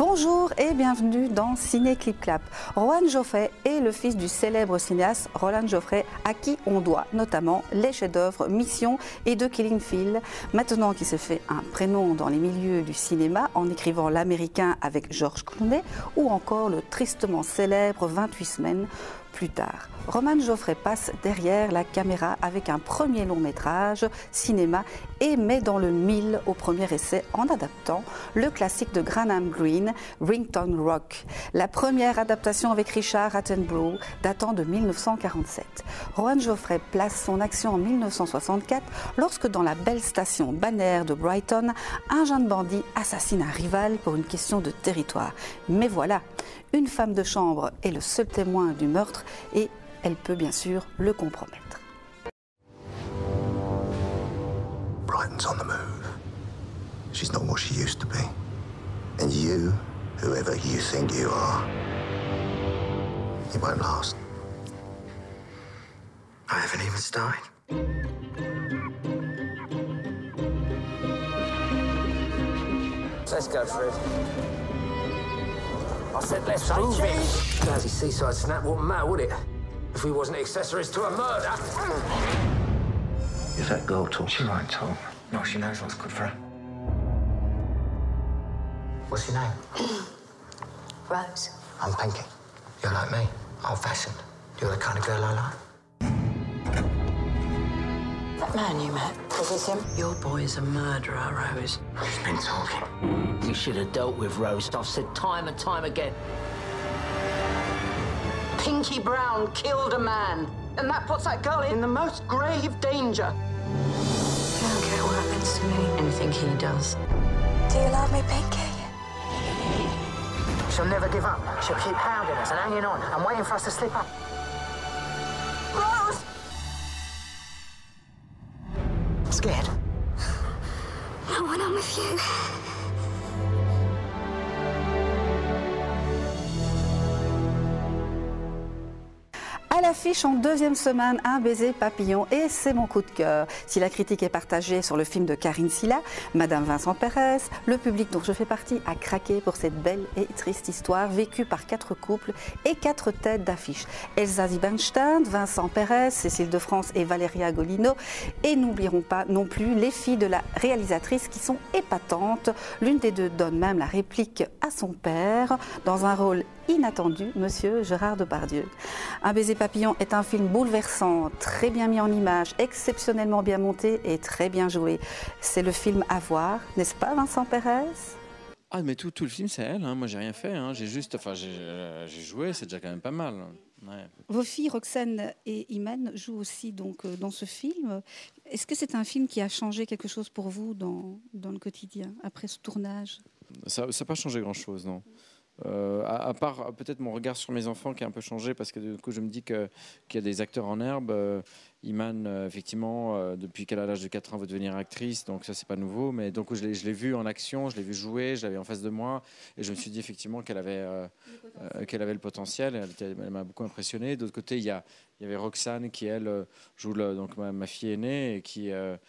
Bonjour et bienvenue dans Ciné Clip Clap. Rohan Joffé est le fils du célèbre cinéaste Roland Joffé, à qui on doit notamment les chefs-d'œuvre Mission et The Killing Field. Maintenant qu'il se fait un prénom dans les milieux du cinéma en écrivant L'Américain avec George Clooney ou encore le tristement célèbre 28 semaines plus tard. Rohan Joffé passe derrière la caméra avec un premier long métrage cinéma et met dans le mille au premier essai en adaptant le classique de Graham Greene, Ringtown Rock, la première adaptation avec Richard Attenborough datant de 1947. Rohan Joffé place son action en 1964 lorsque dans la belle station balnéaire de Brighton, un jeune bandit assassine un rival pour une question de territoire. Mais voilà, une femme de chambre est le seul témoin du meurtre et elle peut bien sûr le compromettre. Brighton's on the move. She's not what she used to be. And you, whoever you think you are, it won't last. I haven't even started. Let's go, Fred. I said let's move it. Lousy seaside snap wouldn't matter, would it? If we wasn't accessories to a murder. If that girl talks, She won't talk. No, she knows what's good for her. What's your name? Rose. I'm Pinky. You're like me, old-fashioned. You're the kind of girl I like. That man you met, was this him? Your boy is a murderer, Rose. Who's been talking? You should have dealt with Rose. I've said time and time again. Pinky Brown killed a man, and that puts that girl in the most grave danger. I don't care what happens to me. Anything he does. Do you love me, Pinky? She'll never give up. She'll keep hounding us and hanging on and waiting for us to slip up. Rose! Scared? No, when I'm with you. À l'affiche en deuxième semaine, Un baiser papillon et c'est mon coup de cœur. Si la critique est partagée sur le film de Karine Silla, Madame Vincent Pérez, le public dont je fais partie a craqué pour cette belle et triste histoire vécue par 4 couples et 4 têtes d'affiche. Elsa Ziebenstein, Vincent Pérez, Cécile de France et Valeria Golino. Et n'oublierons pas non plus les filles de la réalisatrice qui sont épatantes. L'une des deux donne même la réplique à son père dans un rôle inattendu, Monsieur Gérard Depardieu. Un baiser papillon est un film bouleversant, très bien mis en image, exceptionnellement bien monté et très bien joué. C'est le film à voir, n'est-ce pas Vincent Pérez ? Ah mais tout le film c'est elle, hein. Moi j'ai rien fait, hein. J'ai juste, j'ai joué, c'est déjà quand même pas mal. Ouais. Vos filles Roxane et Iman jouent aussi donc dans ce film. Est-ce que c'est un film qui a changé quelque chose pour vous dans le quotidien après ce tournage ? Ça n'a pas changé grand-chose, non. À part peut-être mon regard sur mes enfants qui a un peu changé parce que du coup je me dis qu'il y a des acteurs en herbe. Iman, effectivement, depuis qu'elle a l'âge de 4 ans, veut devenir actrice, donc ça c'est pas nouveau. Mais donc je l'ai vue en action, je l'ai vue jouer, je l'avais en face de moi et je me suis dit effectivement qu'elle avait le potentiel. Elle m'a beaucoup impressionné. D'autre côté, il y avait Roxane qui elle joue donc ma fille aînée et qui a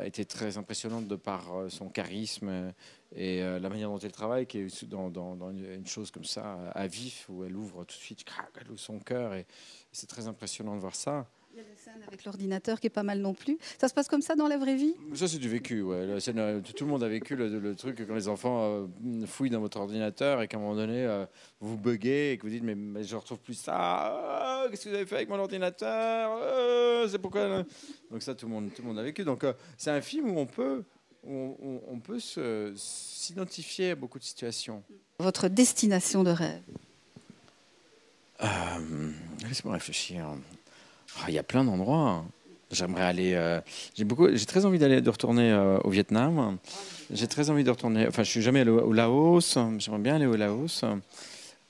été très impressionnante de par son charisme et la manière dont elle travaille, qui est dans une chose comme ça à vif, où elle ouvre tout de suite, elle ouvre son cœur et c'est très impressionnant de voir ça. Il y a des scènes avec l'ordinateur qui est pas mal non plus. Ça se passe comme ça dans la vraie vie ? Ça c'est du vécu, ouais. La scène, tout le monde a vécu le truc quand les enfants fouillent dans votre ordinateur et qu'à un moment donné vous buguez et que vous dites mais je retrouve plus ça. Qu'est-ce que vous avez fait avec mon ordinateur ? C'est pourquoi. Donc ça tout le monde a vécu. Donc c'est un film où on peut s'identifier à beaucoup de situations. Votre destination de rêve ? Laisse-moi réfléchir. Il y a plein d'endroits. J'aimerais aller. J'ai très envie de retourner au Vietnam. J'ai très envie de retourner. Enfin, je suis jamais allé au Laos. J'aimerais bien aller au Laos.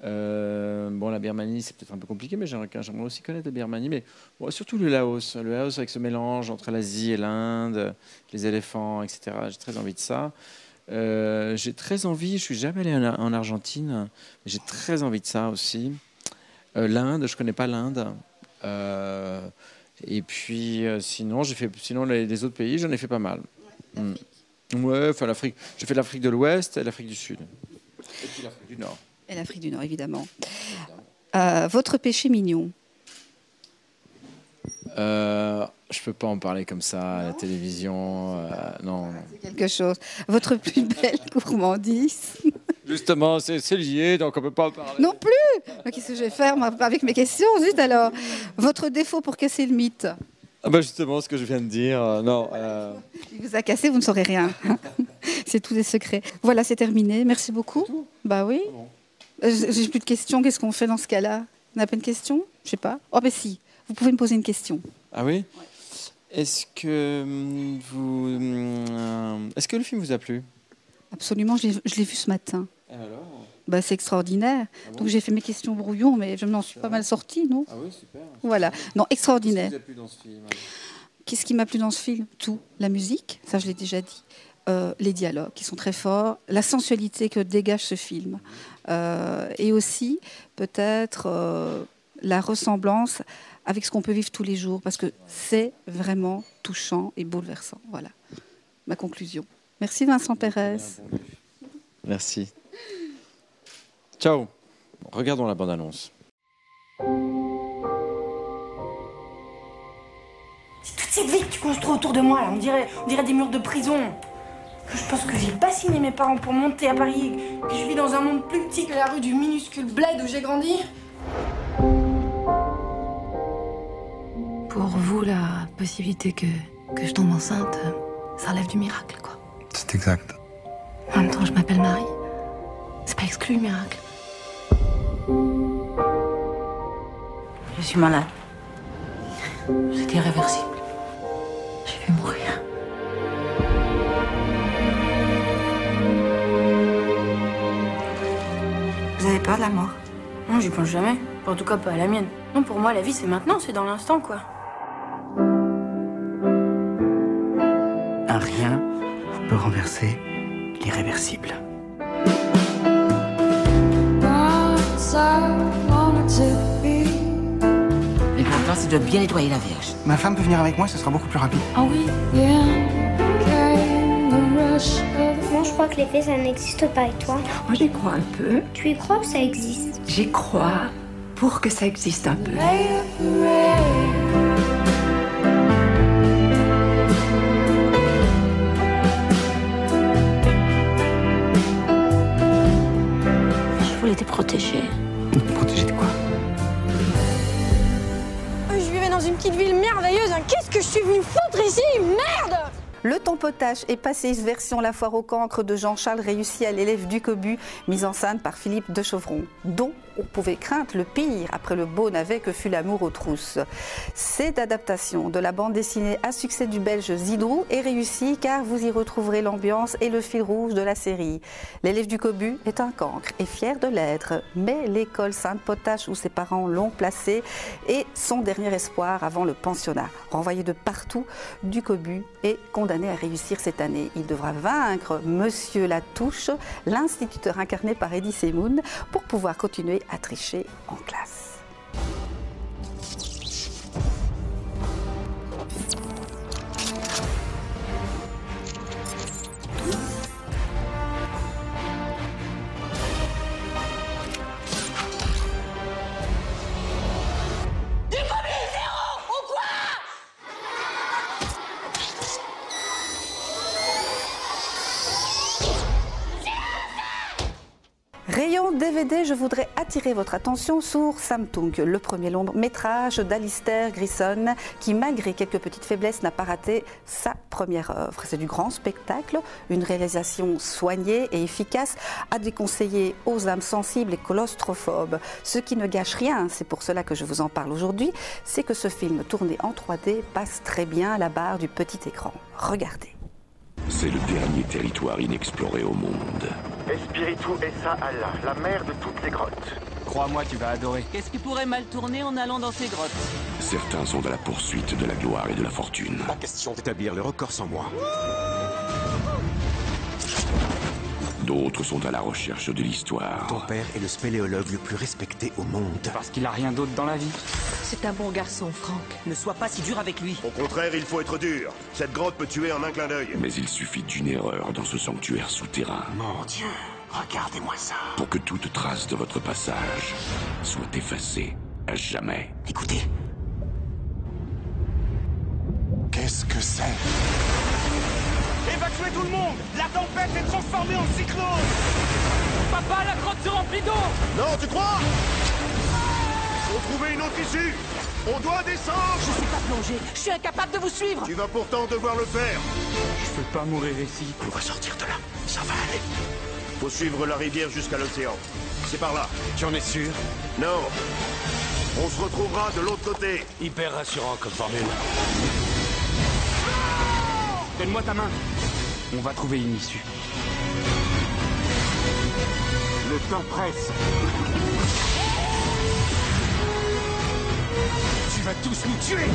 Bon, la Birmanie, c'est peut-être un peu compliqué, mais j'aimerais aussi connaître la Birmanie. Mais bon, surtout le Laos. Le Laos avec ce mélange entre l'Asie et l'Inde, les éléphants, etc. J'ai très envie de ça. J'ai très envie. Je suis jamais allé en Argentine, mais j'ai très envie de ça aussi. L'Inde, je connais pas l'Inde. Et puis sinon les autres pays, j'en ai fait pas mal. Ouais, enfin l'Afrique. J'ai fait l'Afrique de l'Ouest et l'Afrique du Sud. Et puis l'Afrique du Nord. Et l'Afrique du Nord, évidemment. Votre péché mignon? Je peux pas en parler comme ça à la télévision. Non. C'est quelque chose. Votre plus belle gourmandise? Justement, c'est lié, donc on peut pas en parler. Non plus. Qu'est-ce que je vais faire moi, avec mes questions? Zut alors. Votre défaut pour casser le mythe? Ah bah justement, ce que je viens de dire. Non. Il vous a cassé, vous ne saurez rien. C'est tous des secrets. Voilà, c'est terminé. Merci beaucoup. Bah oui. Bon. J'ai plus de questions. Qu'est-ce qu'on fait dans ce cas-là? On n'a pas une question? Je sais pas. Oh ben si. Vous pouvez me poser une question. Ah oui? Ouais. Est-ce que le film vous a plu? Absolument, je l'ai vu ce matin. Et alors? Bah, c'est extraordinaire. Ah bon? Donc j'ai fait mes questions brouillon, mais je m'en suis pas mal sortie, non? Ah oui, super. Voilà. Non, extraordinaire. Qu'est-ce qui vous a plu dans ce film? Qu'est-ce qui m'a plu dans ce film? Tout. La musique, ça je l'ai déjà dit. Les dialogues qui sont très forts, la sensualité que dégage ce film. Et aussi, peut-être, la ressemblance avec ce qu'on peut vivre tous les jours, parce que c'est vraiment touchant et bouleversant. Voilà, ma conclusion. Merci Vincent Pérez. Merci. Ciao. Regardons la bande-annonce. C'est toute cette vie que tu construis autour de moi, là. On dirait des murs de prison. Je pense que j'ai pas signé mes parents pour monter à Paris, que je vis dans un monde plus petit que la rue du minuscule bled où j'ai grandi. Pour vous, la possibilité que je tombe enceinte, ça relève du miracle, quoi. C'est exact. En même temps, je m'appelle Marie. C'est pas exclu, le miracle. Je suis malade. C'est irréversible. Je vais mourir. Vous avez peur de la mort? Non, j'y pense jamais. En tout cas, pas à la mienne. Non, pour moi, la vie, c'est maintenant, c'est dans l'instant, quoi. Un rien peut renverser l'irréversible. Et pourtant, tu dois bien nettoyer la Vierge. Ma femme peut venir avec moi, ce sera beaucoup plus rapide. Ah oui. Moi, je crois que les fées, ça n'existe pas, et toi? Moi, j'y crois un peu. Tu y crois que ça existe? J'y crois pour que ça existe un peu. Je voulais te protéger. Protéger de quoi? Je vivais dans une petite ville merveilleuse. Qu'est-ce que je suis venue foutre ici? Merde! Le Tempotage et Passéiste version La Foire au Cancre de Jean-Charles Réussi à l'élève du Cobu, mise en scène par Philippe de Chauvron, dont on pouvait craindre le pire après le beau navet que fut l'amour aux trousses. Cette adaptation de la bande dessinée à succès du Belge Zidrou est réussie car vous y retrouverez l'ambiance et le fil rouge de la série. L'élève du Cobu est un cancre et fier de l'être, mais l'école Sainte-Potache où ses parents l'ont placé est son dernier espoir avant le pensionnat. Renvoyé de partout, du Cobu est condamné à réussir cette année. Il devra vaincre Monsieur Latouche, l'instituteur incarné par Eddie Semoun, pour pouvoir continuer à tricher en classe. Rayon DVD, je voudrais attirer votre attention sur Samtung, le premier long métrage d'Alistair Grissom, qui malgré quelques petites faiblesses n'a pas raté sa première œuvre. C'est du grand spectacle, une réalisation soignée et efficace à déconseiller aux âmes sensibles et claustrophobes. Ce qui ne gâche rien, c'est pour cela que je vous en parle aujourd'hui, c'est que ce film tourné en 3D passe très bien à la barre du petit écran. Regardez. C'est le dernier territoire inexploré au monde. Espiritu Essa Allah, la mère de toutes les grottes. Crois-moi, tu vas adorer. Qu'est-ce qui pourrait mal tourner en allant dans ces grottes? Certains sont à la poursuite de la gloire et de la fortune. Pas question d'établir le record sans moi. D'autres sont à la recherche de l'histoire. Ton père est le spéléologue le plus respecté au monde. Parce qu'il a rien d'autre dans la vie. C'est un bon garçon, Franck. Ne sois pas si dur avec lui. Au contraire, il faut être dur. Cette grotte peut tuer en un clin d'œil. Mais il suffit d'une erreur dans ce sanctuaire souterrain. Mon Dieu. Regardez-moi ça. Pour que toute trace de votre passage soit effacée à jamais. Écoutez. Qu'est-ce que c'est? Évacuez tout le monde! La tempête est transformée en cyclone! Papa, la grotte se remplit d'eau! Non, tu crois? Faut trouver une autre issue! On doit descendre! Je sais pas plonger, je suis incapable de vous suivre! Tu vas pourtant devoir le faire! Je peux pas mourir ici. On va sortir de là, ça va aller. Faut suivre la rivière jusqu'à l'océan. C'est par là. Tu en es sûr? Non. On se retrouvera de l'autre côté. Hyper rassurant comme formule. Donne-moi ta main. On va trouver une issue. Le temps presse. Tu vas tous nous tuer!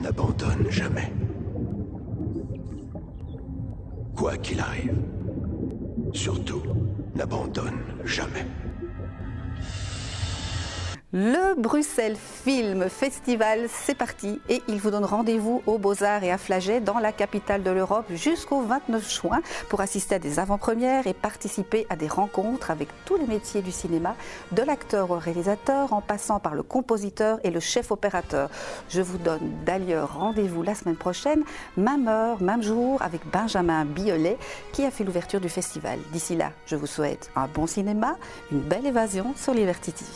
N'abandonne jamais. Quoi qu'il arrive. Surtout, n'abandonne jamais. Le Bruxelles Film Festival, c'est parti et il vous donne rendez-vous aux Beaux-Arts et à Flagey dans la capitale de l'Europe jusqu'au 29 juin pour assister à des avant-premières et participer à des rencontres avec tous les métiers du cinéma, de l'acteur au réalisateur en passant par le compositeur et le chef opérateur. Je vous donne d'ailleurs rendez-vous la semaine prochaine, même heure, même jour avec Benjamin Biolay qui a fait l'ouverture du festival. D'ici là, je vous souhaite un bon cinéma, une belle évasion sur Liberty TV.